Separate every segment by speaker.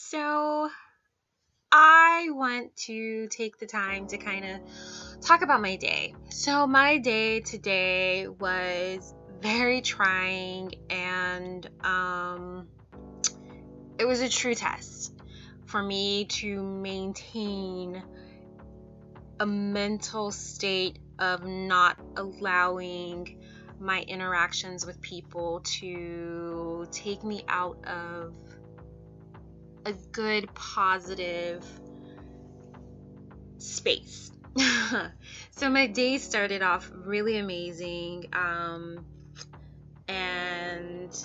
Speaker 1: So I want to take the time to kind of talk about my day. So my day today was very trying and it was a true test for me to maintain a mental state of not allowing my interactions with people to take me out of a good, positive space. So my day started off really amazing, and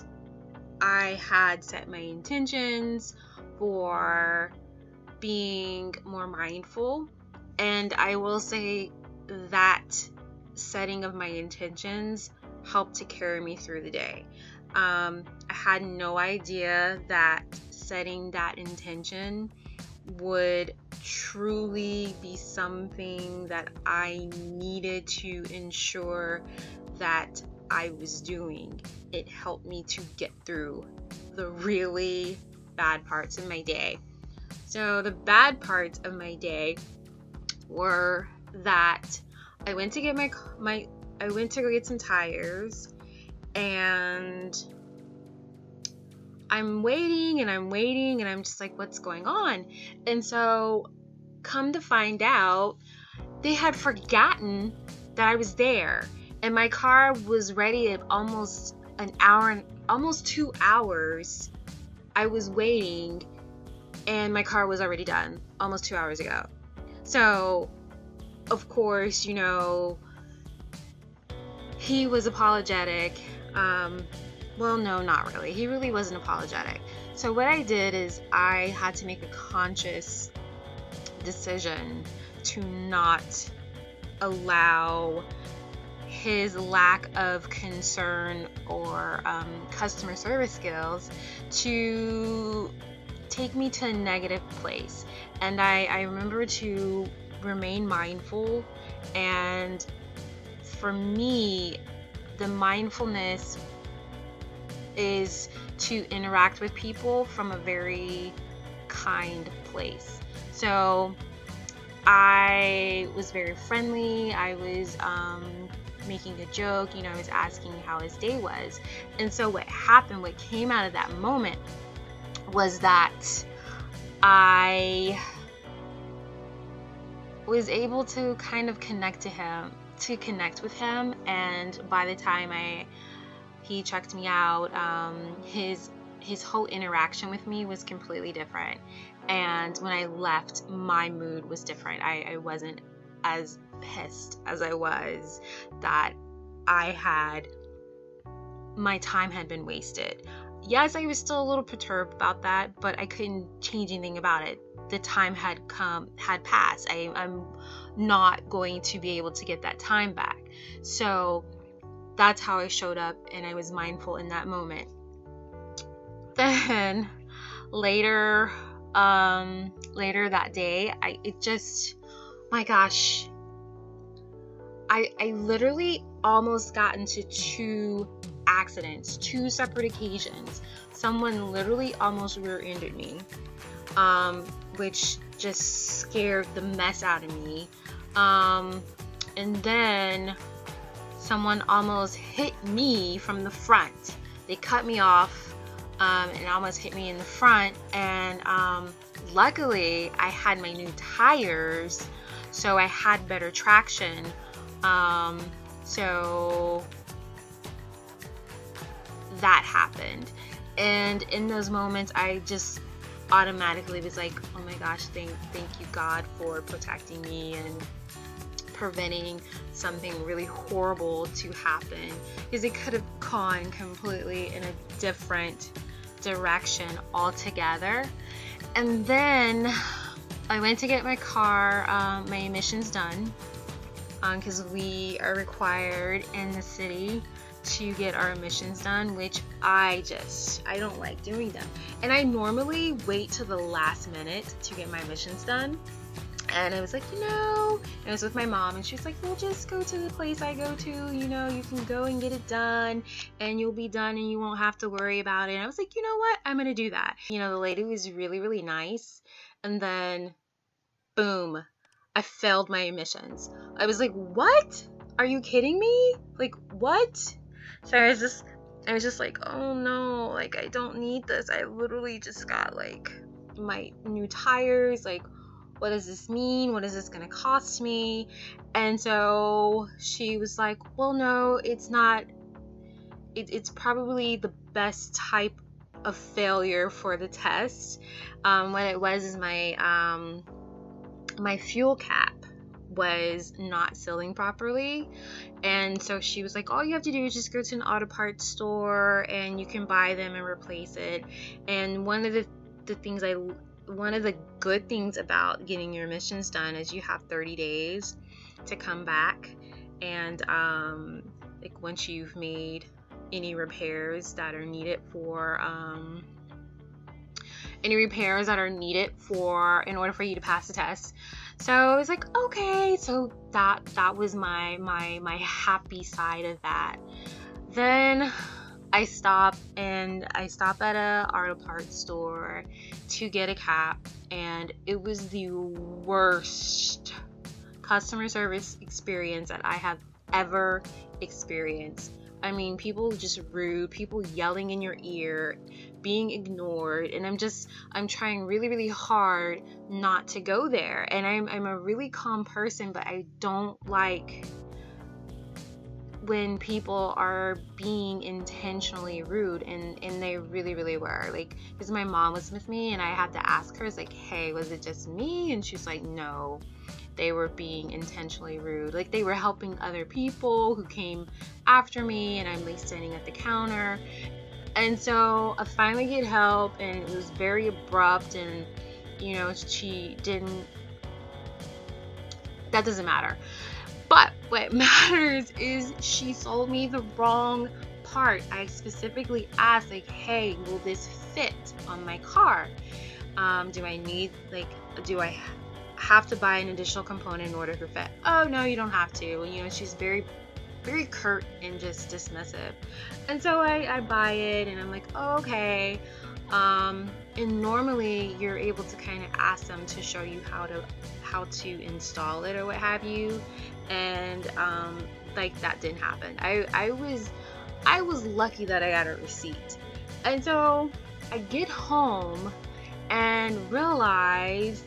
Speaker 1: I had set my intentions for being more mindful, and I will say that setting of my intentions helped to carry me through the day. I had no idea that setting that intention would truly be something that I needed to ensure that I was doing. It helped me to get through the really bad parts of my day. So the bad parts of my day were that I went to get I went to go get some tires, and I'm waiting and I'm just like, what's going on? And so come to find out, they had forgotten that I was there, and my car was ready at almost an hour and almost 2 hours. I was waiting and my car was already done almost 2 hours ago. So of course, he was apologetic. Well, no, not really. He really wasn't apologetic. So what I did is I had to make a conscious decision to not allow his lack of concern or customer service skills to take me to a negative place. And I remember to remain mindful, and for me, the mindfulness is to interact with people from a very kind place. So I was very friendly. I was making a joke, I was asking how his day was. And so what came out of that moment was that I was able to kind of connect with him, and by the time he checked me out, his whole interaction with me was completely different. And when I left, my mood was different. I wasn't as pissed as I was that my time had been wasted. Yes, I was still a little perturbed about that, but I couldn't change anything about it. The time had passed. I'm not going to be able to get that time back. So that's how I showed up, and I was mindful in that moment. Then later that day, my gosh, I literally almost got into 2 accidents, 2 separate occasions. Someone literally almost rear-ended me, which just scared the mess out of me. And then someone almost hit me from the front. They cut me off and almost hit me in the front. And luckily, I had my new tires, so I had better traction. So that happened. And in those moments, I just automatically was like, oh my gosh, thank you, God, for protecting me and preventing something really horrible to happen, because it could have gone completely in a different direction altogether. And then I went to get my car, my emissions done, because we are required in the city to get our emissions done, which I don't like doing them. And I normally wait till the last minute to get my emissions done. And I was like, and I was with my mom, and she was like, well, just go to the place I go to, you can go and get it done, and you'll be done, and you won't have to worry about it. And I was like, you know what? I'm going to do that. The lady was really, really nice. And then, boom, I failed my admissions. I was like, what? Are you kidding me? Like, what? So I was just like, oh no, like, I don't need this. I literally just got, like, my new tires. Like, what does this mean? What is this going to cost me? And so she was like, well, no, it's not. It's probably the best type of failure for the test. What it was is my fuel cap was not sealing properly. And so she was like, all you have to do is just go to an auto parts store and you can buy them and replace it. And one of the good things about getting your emissions done is you have 30 days to come back, and like, once you've made any repairs that are needed in order for you to pass the test. So I was like, okay. So that was my happy side of that. Then I stop at a auto parts store to get a cap, and it was the worst customer service experience that I have ever experienced. I mean, people just rude, people yelling in your ear, being ignored, and I'm trying really, really hard not to go there. And I'm a really calm person, but I don't like when people are being intentionally rude, and they really, really were. Like, because my mom was with me, and I had to ask her, it's like, hey, was it just me? And she's like, no, they were being intentionally rude. Like, they were helping other people who came after me, and I'm like standing at the counter. And so I finally get help, and it was very abrupt, and she didn't, that doesn't matter. But what matters is she sold me the wrong part. I specifically asked, like, hey, will this fit on my car? Do I have to buy an additional component in order to fit? Oh, no, you don't have to. She's very, very curt and just dismissive. And so I buy it, and I'm like, oh, okay. And normally you're able to kind of ask them to show you how to install it or what have you. And like, that didn't happen. I was lucky that I got a receipt. And so I get home and realize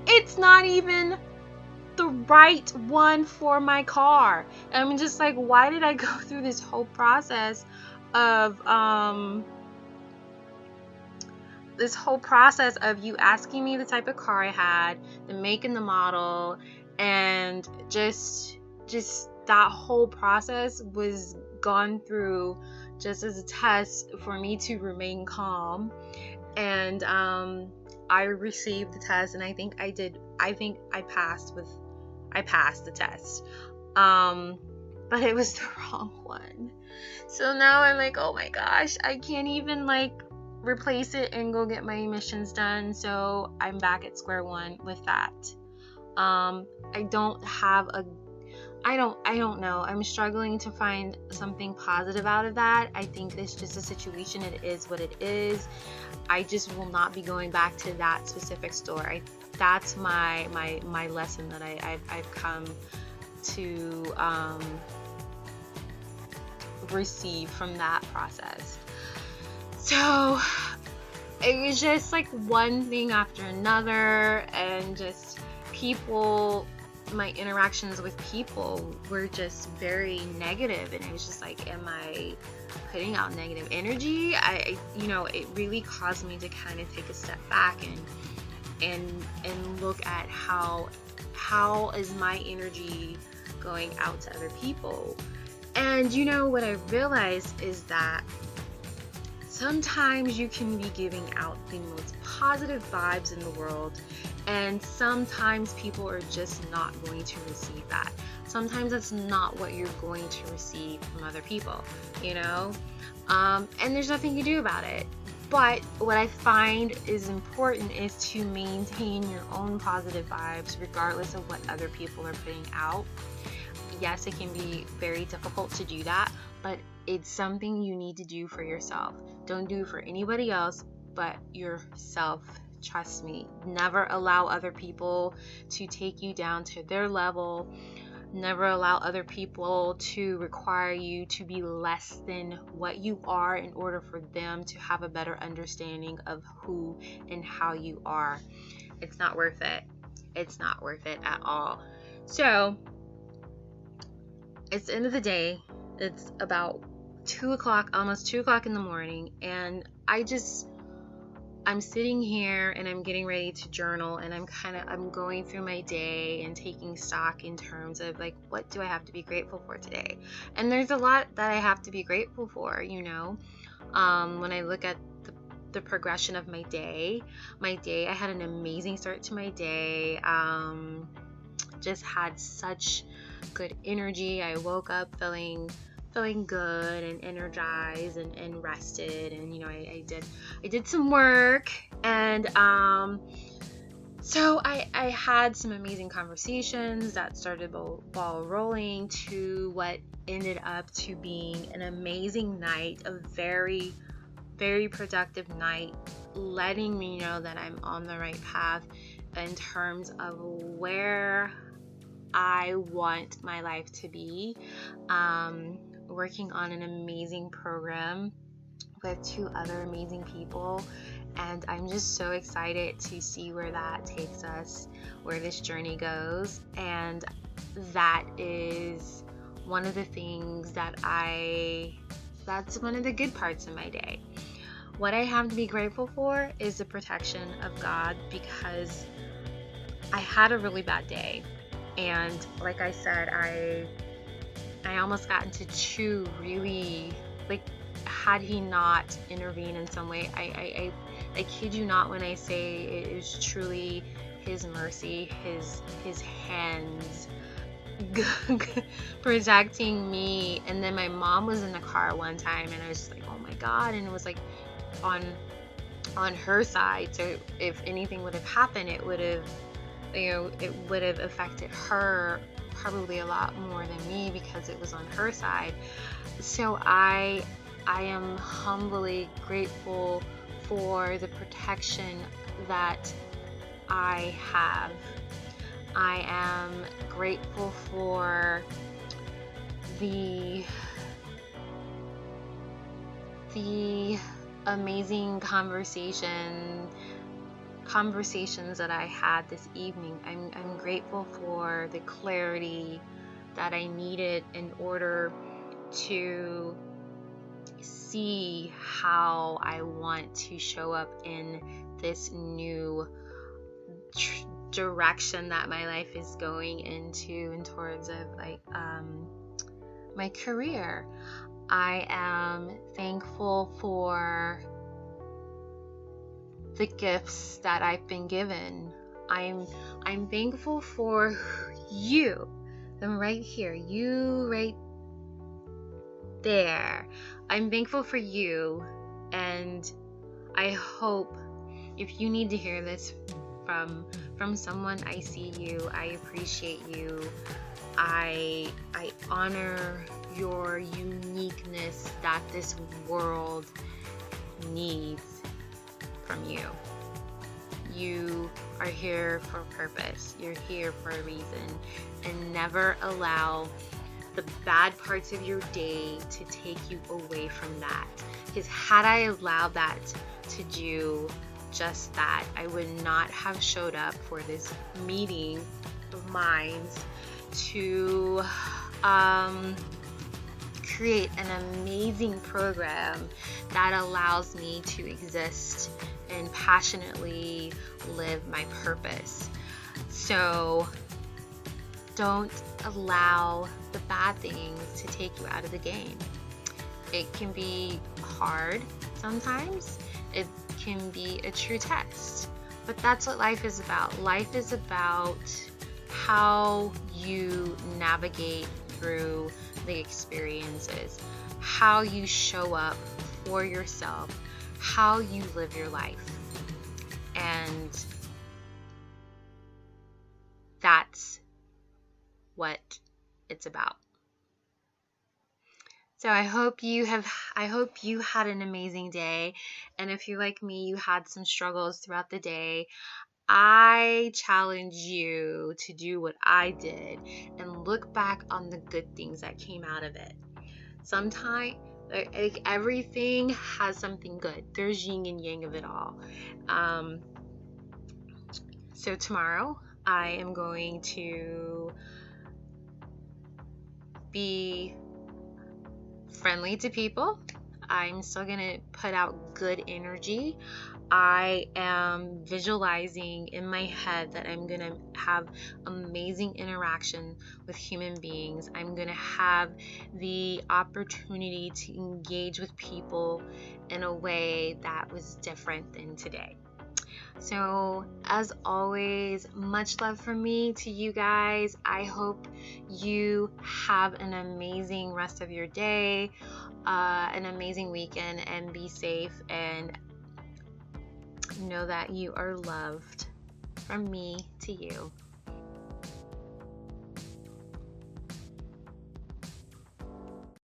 Speaker 1: it's not even the right one for my car. And I'm just like, why did I go through this whole process of you asking me the type of car I had, the make and the model, and just that whole process was gone through just as a test for me to remain calm. And I received the test, and I think I passed the test. But it was the wrong one. So now I'm like, oh my gosh, I can't even like replace it and go get my emissions done. So I'm back at square one with that. I don't know. I'm struggling to find something positive out of that. I think it's just a situation. It is what it is. I just will not be going back to that specific store. That's my lesson that I've come to receive from that process. So it was just like one thing after another, and just my interactions with people were just very negative, and I was just like, am I putting out negative energy? It really caused me to kind of take a step back and look at how is my energy going out to other people. And what I realized is that sometimes you can be giving out the most positive vibes in the world, and sometimes people are just not going to receive that. Sometimes that's not what you're going to receive from other people, and there's nothing you do about it. But what I find is important is to maintain your own positive vibes regardless of what other people are putting out. Yes, it can be very difficult to do that, but it's something you need to do for yourself. Don't do it for anybody else but yourself. Trust me. Never allow other people to take you down to their level. Never allow other people to require you to be less than what you are in order for them to have a better understanding of who and how you are. It's not worth it. It's not worth it at all. So, it's the end of the day. It's about 2 o'clock, almost 2 o'clock in the morning, and I'm sitting here and I'm getting ready to journal, and I'm going through my day and taking stock in terms of like, what do I have to be grateful for today? And there's a lot that I have to be grateful for, when I look at the progression of my day, I had an amazing start to my day. Just had such good energy. I woke up feeling good and energized and rested, and I did some work, and so I had some amazing conversations that started the ball rolling to what ended up to being an amazing night, a very, very productive night, letting me know that I'm on the right path in terms of where I want my life to be. Working on an amazing program with 2 other amazing people, and I'm just so excited to see where that takes us, where this journey goes. And that is one of the things that's one of the good parts of my day. What I have to be grateful for is the protection of God, because I had a really bad day, and like I said, I almost got into 2 really, like, had he not intervened in some way, I kid you not when I say it is truly his mercy, his hands protecting me. And then my mom was in the car one time, and I was just like, oh my God, and it was like on her side, so if anything would have happened, it would have affected her probably a lot more than me, because it was on her side. So I am humbly grateful for the protection that I have. I am grateful for the amazing conversations that I had this evening. I'm grateful for the clarity that I needed in order to see how I want to show up in this new direction that my life is going into, in towards of like my career. I am thankful for the gifts that I've been given. I'm thankful for you. I'm right here, you right there. I'm thankful for you, and I hope if you need to hear this from someone, I see you, I appreciate you, I honor your uniqueness that this world needs from you. You are here for a purpose. You're here for a reason, and never allow the bad parts of your day to take you away from that. Because had I allowed that to do just that, I would not have showed up for this meeting of minds to create an amazing program that allows me to exist and passionately live my purpose. So don't allow the bad things to take you out of the game. It can be hard sometimes. It can be a true test. But that's what life is about. Life is about how you navigate through the experiences, how you show up for yourself, how you live your life. And that's what it's about. So I hope you had an amazing day. And if you're like me, you had some struggles throughout the day, I challenge you to do what I did and look back on the good things that came out of it. Sometimes, like, everything has something good. There's yin and yang of it all. So tomorrow I am going to be friendly to people. I'm still going to put out good energy. I am visualizing in my head that I'm going to have amazing interaction with human beings. I'm going to have the opportunity to engage with people in a way that was different than today. So, as always, much love from me to you guys. I hope you have an amazing rest of your day, an amazing weekend, and be safe, and know that you are loved from me to you.